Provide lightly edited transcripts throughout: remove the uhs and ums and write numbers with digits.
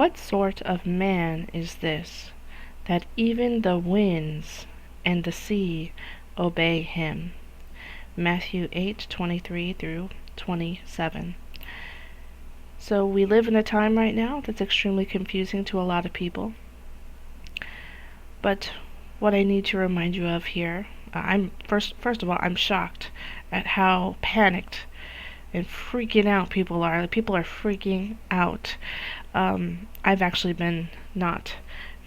What sort of man is this, that even the winds and the sea obey him? Matthew 8:23 through 27. So we live in a time right now that's extremely confusing to a lot of people. But what I need to remind you of here, I'm first of all, I'm shocked at how panicked and freaking out people are. People are freaking out. I've actually been not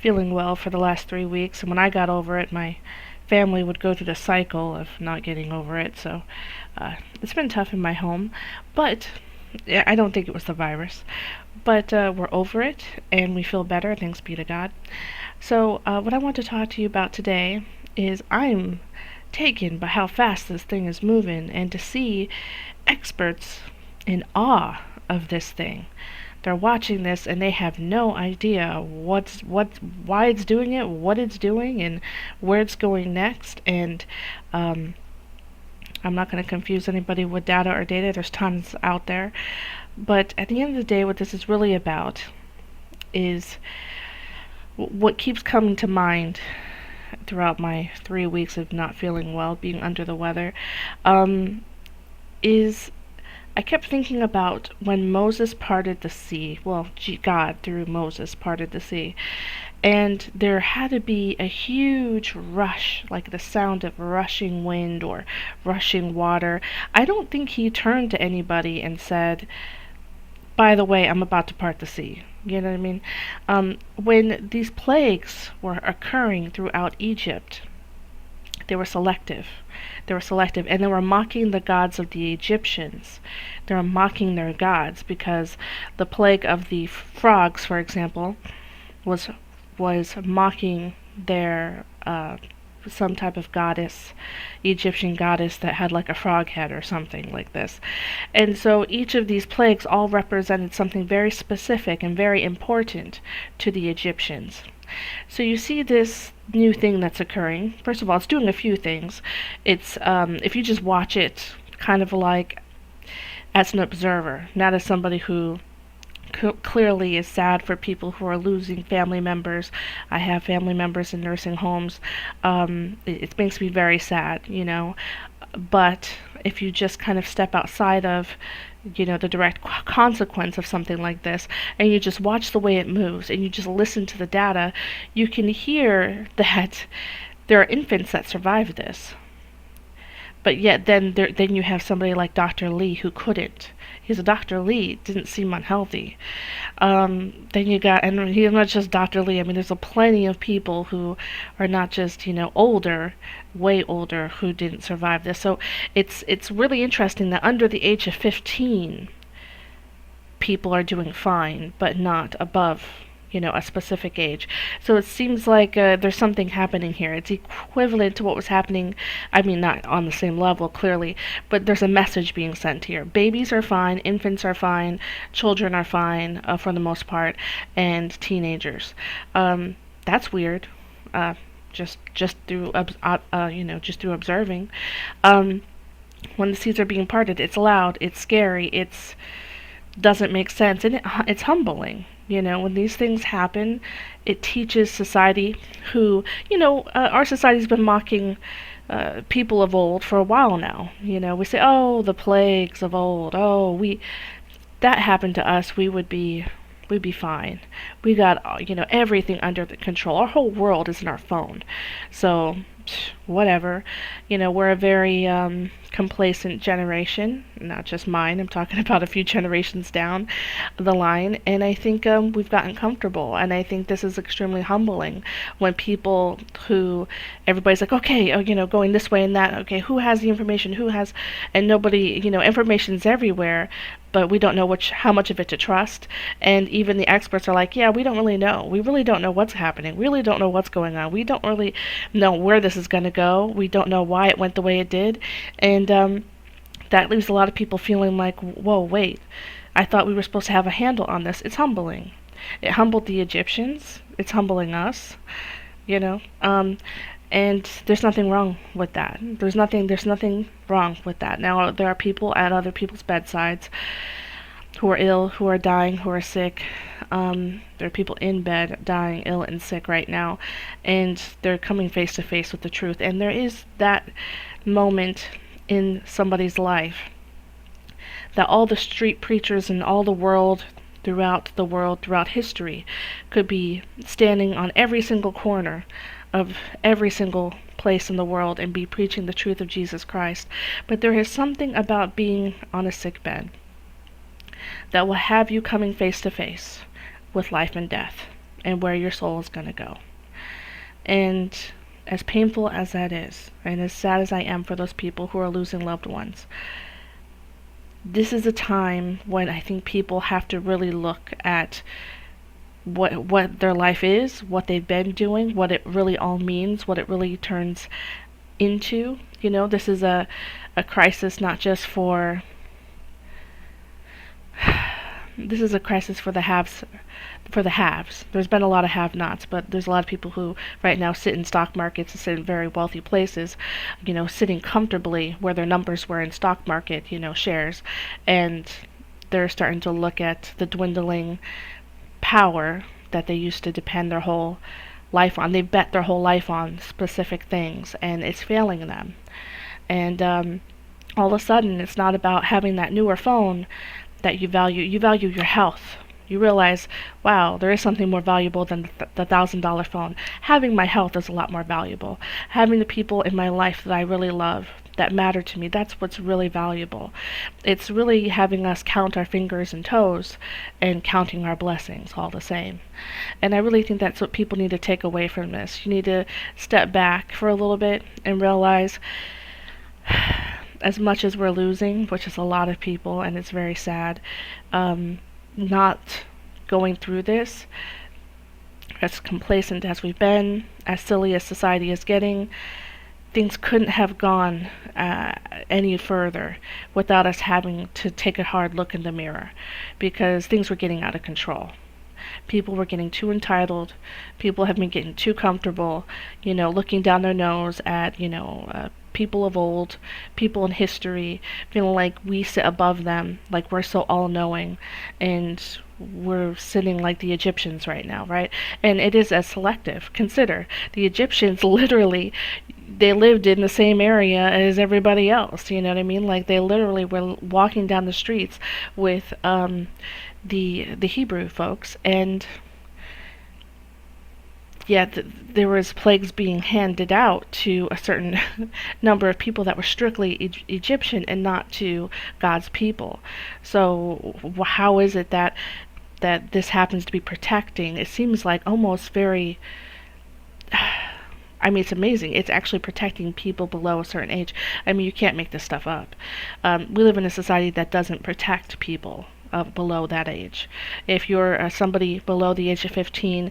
feeling well for the last 3 weeks, and when I got over it, my family would go through the cycle of not getting over it. So it's been tough in my home, but I don't think it was the virus. But we're over it, and we feel better, thanks be to God. So what I want to talk to you about today is I'm taken by how fast this thing is moving, and to see experts in awe of this thing. They're watching this and they have no idea why it's doing it, what it's doing, and where it's going next. And I'm not going to confuse anybody with data or data. There's tons out there. But at the end of the day, what this is really about is what keeps coming to mind throughout my 3 weeks of not feeling well, being under the weather, is I kept thinking about when Moses parted the sea. Well, God, through Moses, parted the sea. And there had to be a huge rush, like the sound of rushing wind or rushing water. I don't think he turned to anybody and said, by the way, I'm about to part the sea. You know what I mean? When these plagues were occurring throughout Egypt, they were selective. And they were mocking the gods of the Egyptians. They were mocking their gods because the plague of the frogs, for example, was mocking their some type of goddess, Egyptian goddess that had like a frog head or something like this. And so each of these plagues all represented something very specific and very important to the Egyptians. So you see this new thing that's occurring. First of all, it's doing a few things. It's if you just watch it kind of like as an observer, not as somebody who clearly is sad for people who are losing family members. I have family members in nursing homes. It makes me very sad, you know. But if you just kind of step outside of, you know, the direct consequence of something like this, and you just watch the way it moves, and you just listen to the data, you can hear that there are infants that survive this. But yet then you have somebody like Dr. Lee who couldn't. He's a Dr. Lee, didn't seem unhealthy. Then you got, and he's not just Dr. Lee, I mean, there's plenty of people who are not just, you know, older, way older, who didn't survive this. So it's really interesting that under the age of 15, people are doing fine, but not above, you know, a specific age. So it seems like there's something happening here. It's equivalent to what was happening, I mean, not on the same level, clearly, but there's a message being sent here. Babies are fine, infants are fine, children are fine, for the most part, and teenagers. That's weird. Just through just through observing. When the seas are being parted, it's loud, it's scary, it's doesn't make sense, and it's humbling. You know, when these things happen, it teaches society who, you know, our society's been mocking people of old for a while now. You know, we say, oh, the plagues of old. Oh, that happened to us, we'd be fine. We got, you know, everything under the control. Our whole world is in our phone. So, whatever. You know, we're a very complacent generation, not just mine. I'm talking about a few generations down the line, and I think we've gotten comfortable, and I think this is extremely humbling when people who, everybody's like, okay, you know, going this way and that, okay, who has the information, and nobody, you know, information's everywhere, but we don't know how much of it to trust. And even the experts are like, yeah, we don't really know. We really don't know what's happening. We really don't know what's going on. We don't really know where this is going to go. We don't know why it went the way it did. And that leaves a lot of people feeling like, whoa, wait, I thought we were supposed to have a handle on this. It's humbling. It humbled the Egyptians. It's humbling us, you know. And there's nothing wrong with that. There's nothing wrong with that. Now, there are people at other people's bedsides who are ill, who are dying, who are sick. There are people in bed dying ill and sick right now, and they're coming face to face with the truth. And there is that moment in somebody's life that all the street preachers in all the world, throughout history, could be standing on every single corner of every single place in the world and be preaching the truth of Jesus Christ. But there is something about being on a sick bed that will have you coming face to face with life and death and where your soul is going to go. And as painful as that is, and as sad as I am for those people who are losing loved ones, this is a time when I think people have to really look at what their life is, what they've been doing, what it really all means, what it really turns into. This is a crisis not just for this is a crisis for the haves. There's been a lot of have-nots, but there's a lot of people who right now sit in stock markets and sit in very wealthy places, sitting comfortably where their numbers were in stock market, shares, and they're starting to look at the dwindling power that they used to depend their whole life on. They bet their whole life on specific things, and it's failing them. And all of a sudden, it's not about having that newer phone that you value. You value your health. You realize, wow, there is something more valuable than the $1,000 phone. Having my health is a lot more valuable. Having the people in my life that I really love, that matter to me, that's what's really valuable. It's really having us count our fingers and toes and counting our blessings all the same. And I really think that's what people need to take away from this. You need to step back for a little bit and realize, as much as we're losing, which is a lot of people, and it's very sad, not going through this, as complacent as we've been, as silly as society is getting, things couldn't have gone any further without us having to take a hard look in the mirror, because things were getting out of control. People were getting too entitled. People have been getting too comfortable, looking down their nose at, people of old, people in history, feeling like we sit above them, like we're so all-knowing, and we're sitting like the Egyptians right now, right? And it is as selective. Consider, the Egyptians literally, they lived in the same area as everybody else, you know what I mean? Like, they literally were walking down the streets with the Hebrew folks, and yet there was plagues being handed out to a certain number of people that were strictly Egyptian and not to God's people. So how is it that this happens to be protecting? It seems like almost very, I mean, it's amazing. It's actually protecting people below a certain age. I mean, you can't make this stuff up. We live in a society that doesn't protect people below that age. If you're somebody below the age of 15,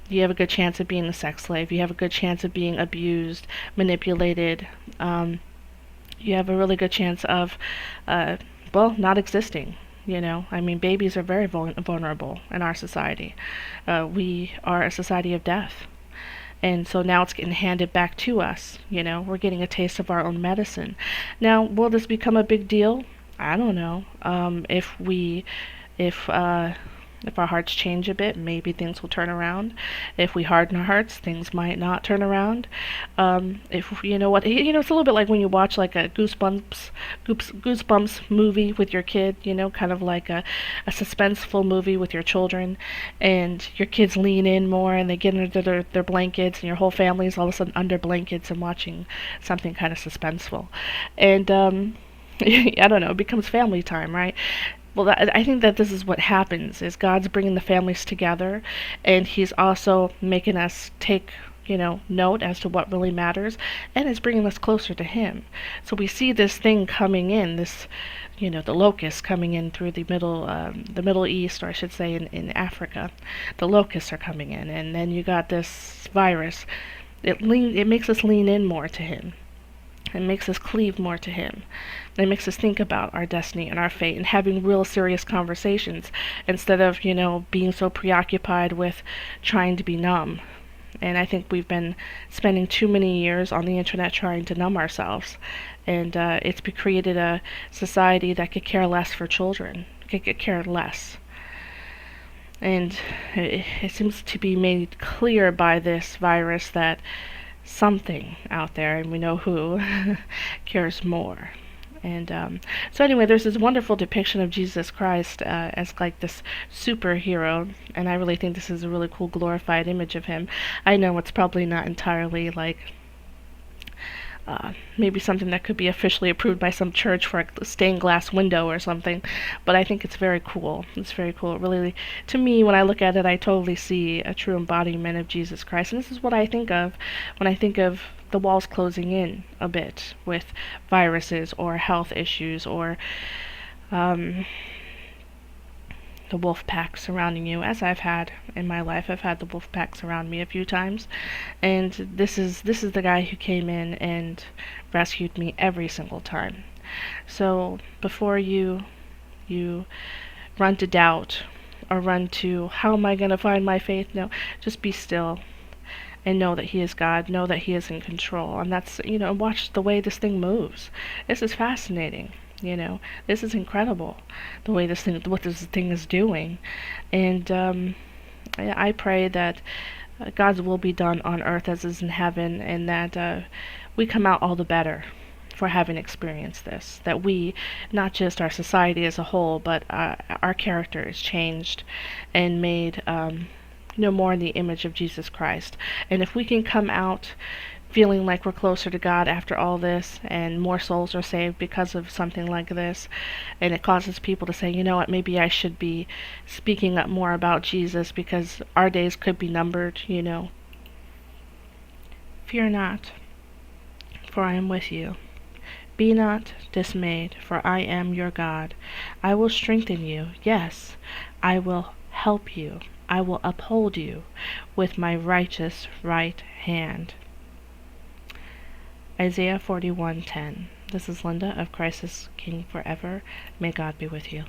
you have a good chance of being a sex slave. You have a good chance of being abused, manipulated. You have a really good chance of, not existing. I mean, babies are very vulnerable in our society. We are a society of death. And so now it's getting handed back to us. We're getting a taste of our own medicine. Now, will this become a big deal? I don't know. If our hearts change a bit, maybe things will turn around. If we harden our hearts, things might not turn around. It's a little bit like when you watch like a Goosebumps movie with your kid, kind of like a suspenseful movie with your children, and your kids lean in more and they get under their blankets, and your whole family's all of a sudden under blankets and watching something kind of suspenseful. And I don't know, it becomes family time, right? Well, I think that this is what happens, is God's bringing the families together, and He's also making us take, note as to what really matters, and it's bringing us closer to Him. So we see this thing coming in, this, the locusts coming in through the Middle East, or I should say in Africa. The locusts are coming in, and then you got this virus. It makes us lean in more to Him. It makes us cleave more to Him. It makes us think about our destiny and our fate and having real serious conversations instead of, being so preoccupied with trying to be numb. And I think we've been spending too many years on the internet trying to numb ourselves. And it's created a society that could care less for children, could care less. And it seems to be made clear by this virus that something out there, and we know who, cares more. And so anyway, there's this wonderful depiction of Jesus Christ as like this superhero, and I really think this is a really cool glorified image of him. I know it's probably not entirely like maybe something that could be officially approved by some church for a stained glass window or something, but I think it's very cool. It's very cool. It really, to me, when I look at it, I totally see a true embodiment of Jesus Christ, and this is what I think of when I think of the walls closing in a bit with viruses or health issues or um, the wolf pack surrounding you, as I've had in my life. I've had the wolf pack surround me a few times, and this is the guy who came in and rescued me every single time. So before you run to doubt or run to how am I going to find my faith, no, just be still and know that he is God, know that he is in control. And that's, watch the way this thing moves. This is fascinating. This is incredible, the way what this thing is doing. And I pray that God's will be done on earth as is in heaven, and that we come out all the better for having experienced this. That we, not just our society as a whole, but our character is changed and made more in the image of Jesus Christ. And if we can come out feeling like we're closer to God after all this, and more souls are saved because of something like this, and it causes people to say, you know what, maybe I should be speaking up more about Jesus because our days could be numbered, Fear not, for I am with you. Be not dismayed, for I am your God. I will strengthen you. Yes, I will help you. I will uphold you with my righteous right hand. Isaiah 41:10. This is Linda of Christ is King Forever. May God be with you.